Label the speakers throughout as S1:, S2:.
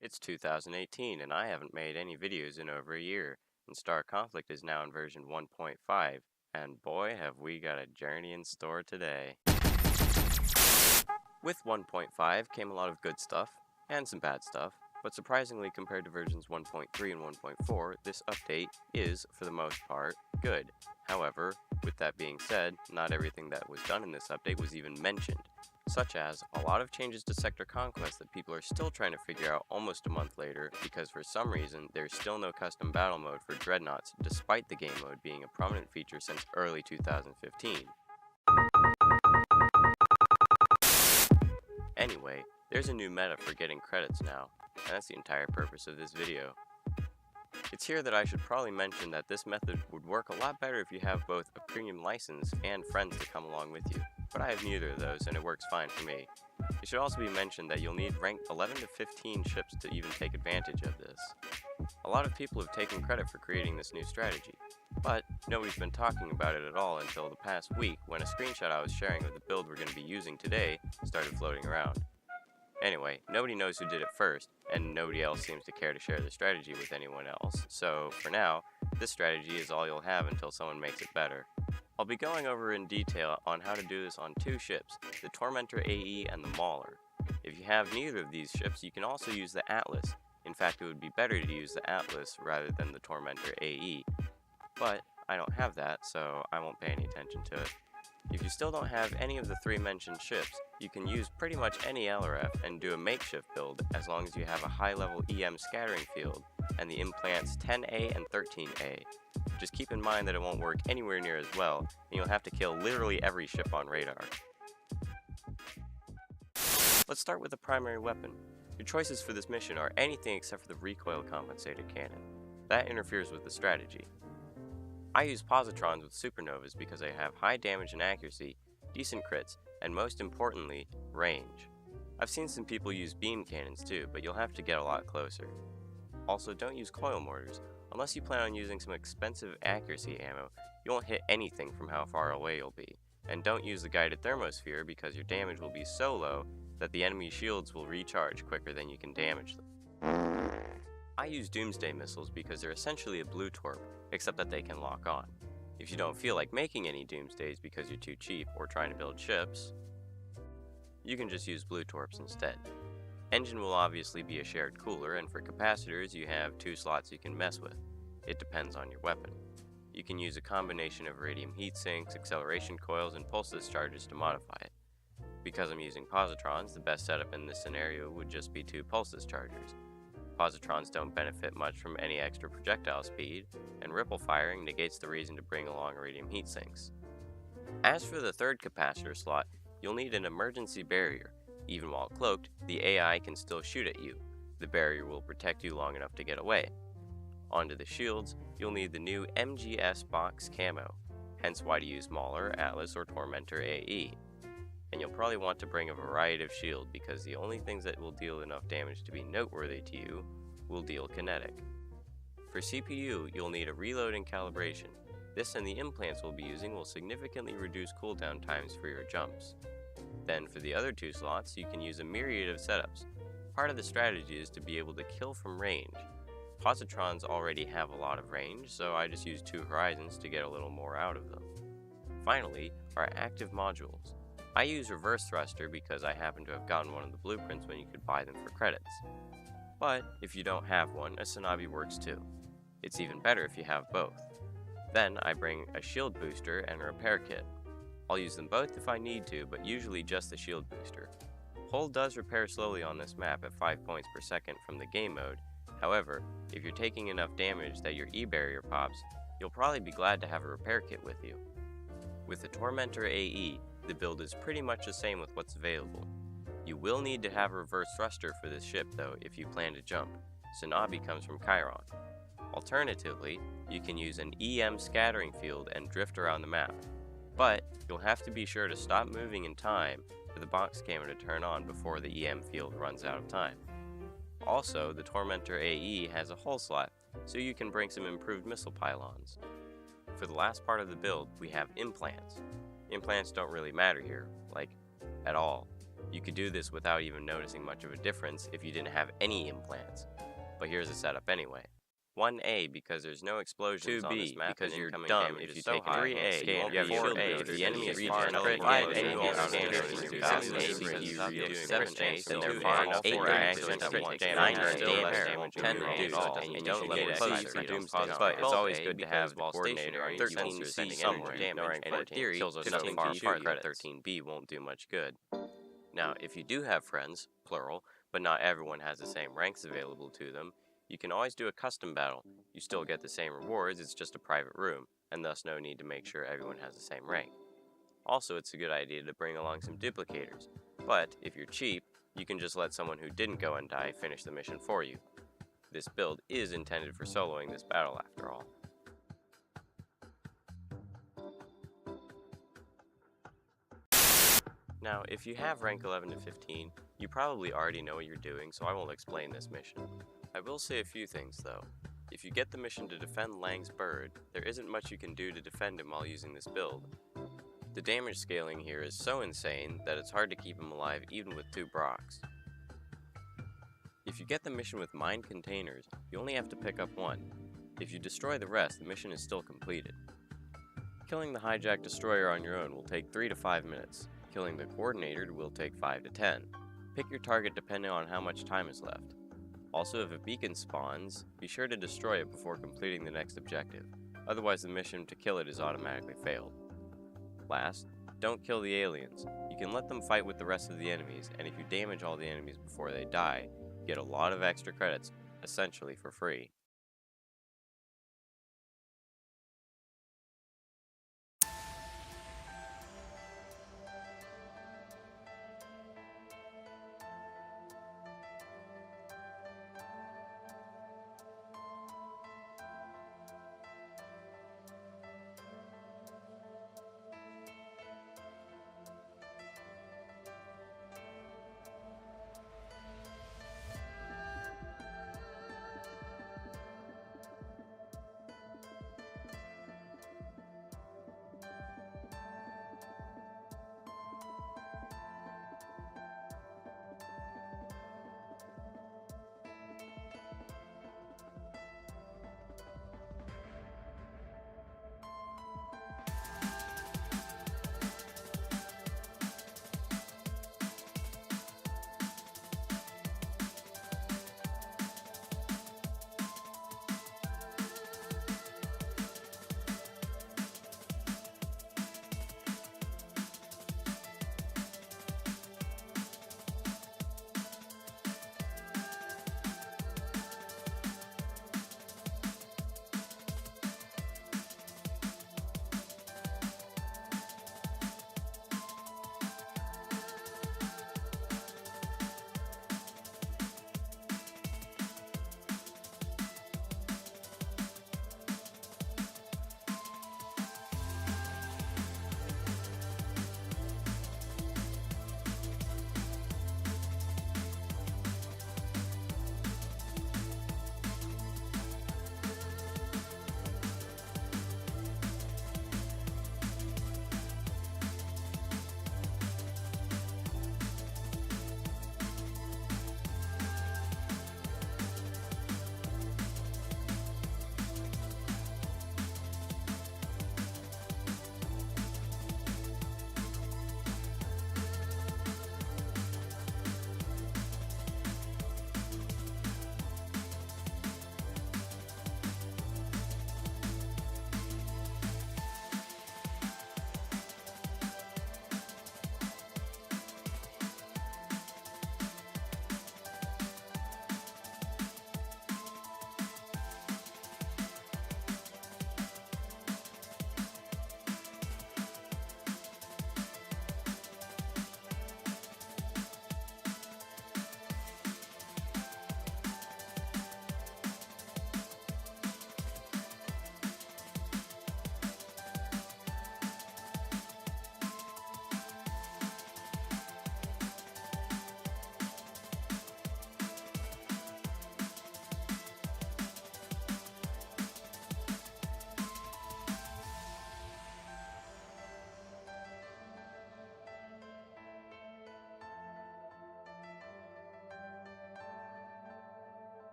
S1: It's 2018 and I haven't made any videos in over a year, and Star Conflict is now in version 1.5, and boy have we got a journey in store today. With 1.5 came a lot of good stuff, and some bad stuff, but surprisingly compared to versions 1.3 and 1.4, this update is, for the most part, good. However, with that being said, not everything that was done in this update was even mentioned, such as a lot of changes to Sector Conquest that people are still trying to figure out almost a month later, because for some reason there's still no custom battle mode for Dreadnoughts despite the game mode being a prominent feature since early 2015. Anyway, there's a new meta for getting credits now, and that's the entire purpose of this video. It's here that I should probably mention that this method would work a lot better if you have both a premium license and friends to come along with you, but I have neither of those and it works fine for me. It should also be mentioned that you'll need rank 11 to 15 ships to even take advantage of this. A lot of people have taken credit for creating this new strategy, but nobody's been talking about it at all until the past week when a screenshot I was sharing of the build we're going to be using today started floating around. Anyway, nobody knows who did it first, and nobody else seems to care to share the strategy with anyone else, so for now, this strategy is all you'll have until someone makes it better. I'll be going over in detail on how to do this on two ships, the Tormentor AE and the Mauler. If you have neither of these ships, you can also use the Atlas. In fact, it would be better to use the Atlas rather than the Tormentor AE. But I don't have that, so I won't pay any attention to it. If you still don't have any of the three mentioned ships, you can use pretty much any LRF and do a makeshift build as long as you have a high-level EM scattering field and the implants 10A and 13A. Just keep in mind that it won't work anywhere near as well, and you'll have to kill literally every ship on radar. Let's start with the primary weapon. Your choices for this mission are anything except for the recoil compensated cannon. That interferes with the strategy. I use positrons with supernovas because they have high damage and accuracy, decent crits, and most importantly, range. I've seen some people use beam cannons too, but you'll have to get a lot closer. Also, don't use coil mortars. Unless you plan on using some expensive accuracy ammo, you won't hit anything from how far away you'll be. And don't use the guided thermosphere because your damage will be so low that the enemy shields will recharge quicker than you can damage them. I use Doomsday missiles because they're essentially a blue torp, except that they can lock on. If you don't feel like making any Doomsdays because you're too cheap or trying to build ships, you can just use blue torps instead. Engine will obviously be a shared cooler, and for capacitors you have two slots you can mess with. It depends on your weapon. You can use a combination of radium heat sinks, acceleration coils, and pulse discharges to modify it. Because I'm using positrons, the best setup in this scenario would just be two pulse dischargers. Positrons don't benefit much from any extra projectile speed, and ripple firing negates the reason to bring along radium heat sinks. As for the third capacitor slot, you'll need an emergency barrier. Even while cloaked, the AI can still shoot at you. The barrier will protect you long enough to get away. Onto the shields, you'll need the new MGS box camo, hence why to use Mauler, Atlas, or Tormentor AE. And you'll probably want to bring a variety of shield because the only things that will deal enough damage to be noteworthy to you will deal kinetic. For CPU, you'll need a reload and calibration. This and the implants we'll be using will significantly reduce cooldown times for your jumps. Then for the other two slots, you can use a myriad of setups. Part of the strategy is to be able to kill from range. Positrons already have a lot of range, so I just use two horizons to get a little more out of them. Finally, our active modules. I use reverse thruster because I happen to have gotten one of the blueprints when you could buy them for credits. But if you don't have one, a Tsunabi works too. It's even better if you have both. Then I bring a shield booster and a repair kit. I'll use them both if I need to, but usually just the shield booster. Hull does repair slowly on this map at 5 points per second from the game mode. However, if you're taking enough damage that your E-barrier pops, you'll probably be glad to have a repair kit with you. With the Tormentor AE, the build is pretty much the same with what's available. You will need to have a reverse thruster for this ship though if you plan to jump. Tsunabi comes from Chiron. Alternatively, you can use an EM scattering field and drift around the map. But you'll have to be sure to stop moving in time for the box camera to turn on before the EM field runs out of time. Also, the Tormentor AE has a hull slot, so you can bring some improved missile pylons. For the last part of the build, we have implants. Implants don't really matter here, like, at all. You could do this without even noticing much of a difference if you didn't have any implants. But here's a setup anyway. 1A because there's no explosions on this map because you're dumb if you take 3A, you have 4A if the enemy is far enough, 5A you won't stand there to do 7A you are doing 7A and they're far enough, 8A to inflict damage, 9A 10A at all, and you don't let it closer for doomsday, but it's always good to have the coordinator on 13C somewhere, and in theory, kills are so far apart that 13B won't do much good. Now, if you do have friends, plural, but not everyone has the same ranks available to them, you can always do a custom battle. You still get the same rewards, it's just a private room, and thus no need to make sure everyone has the same rank. Also, it's a good idea to bring along some duplicators, but if you're cheap, you can just let someone who didn't go and die finish the mission for you. This build is intended for soloing this battle after all. Now, if you have rank 11 to 15, you probably already know what you're doing, so I won't explain this mission. I will say a few things though. If you get the mission to defend Lang's bird, there isn't much you can do to defend him while using this build. The damage scaling here is so insane that it's hard to keep him alive even with 2 Brocks. If you get the mission with mine containers, you only have to pick up 1. If you destroy the rest, the mission is still completed. Killing the hijacked destroyer on your own will take 3 to 5 minutes. Killing the coordinator will take 5 to 10. Pick your target depending on how much time is left. Also, if a beacon spawns, be sure to destroy it before completing the next objective, otherwise the mission to kill it is automatically failed. Last, don't kill the aliens. You can let them fight with the rest of the enemies, and if you damage all the enemies before they die, you get a lot of extra credits, essentially for free.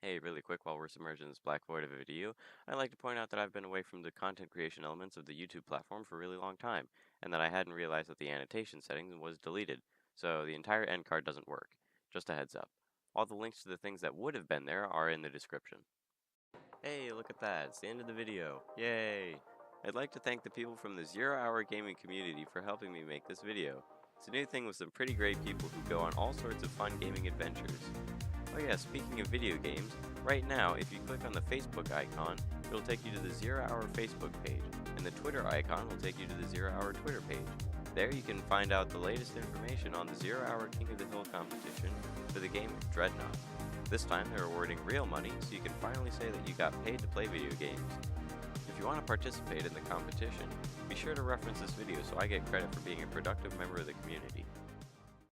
S1: Hey, really quick, while we're submerged in this black void of a video, I'd like to point out that I've been away from the content creation elements of the YouTube platform for a really long time, and that I hadn't realized that the annotation settings was deleted, so the entire end card doesn't work. Just a heads up. All the links to the things that would have been there are in the description. Hey, look at that, it's the end of the video. Yay! I'd like to thank the people from the 0 Hour Gaming community for helping me make this video. It's a new thing with some pretty great people who go on all sorts of fun gaming adventures. Oh yeah, speaking of video games, right now if you click on the Facebook icon, it'll take you to the 0 Hour Facebook page, and the Twitter icon will take you to the 0 Hour Twitter page. There you can find out the latest information on the 0 Hour King of the Hill competition for the game Dreadnought. This time they're awarding real money, so you can finally say that you got paid to play video games. If you want to participate in the competition, be sure to reference this video so I get credit for being a productive member of the community.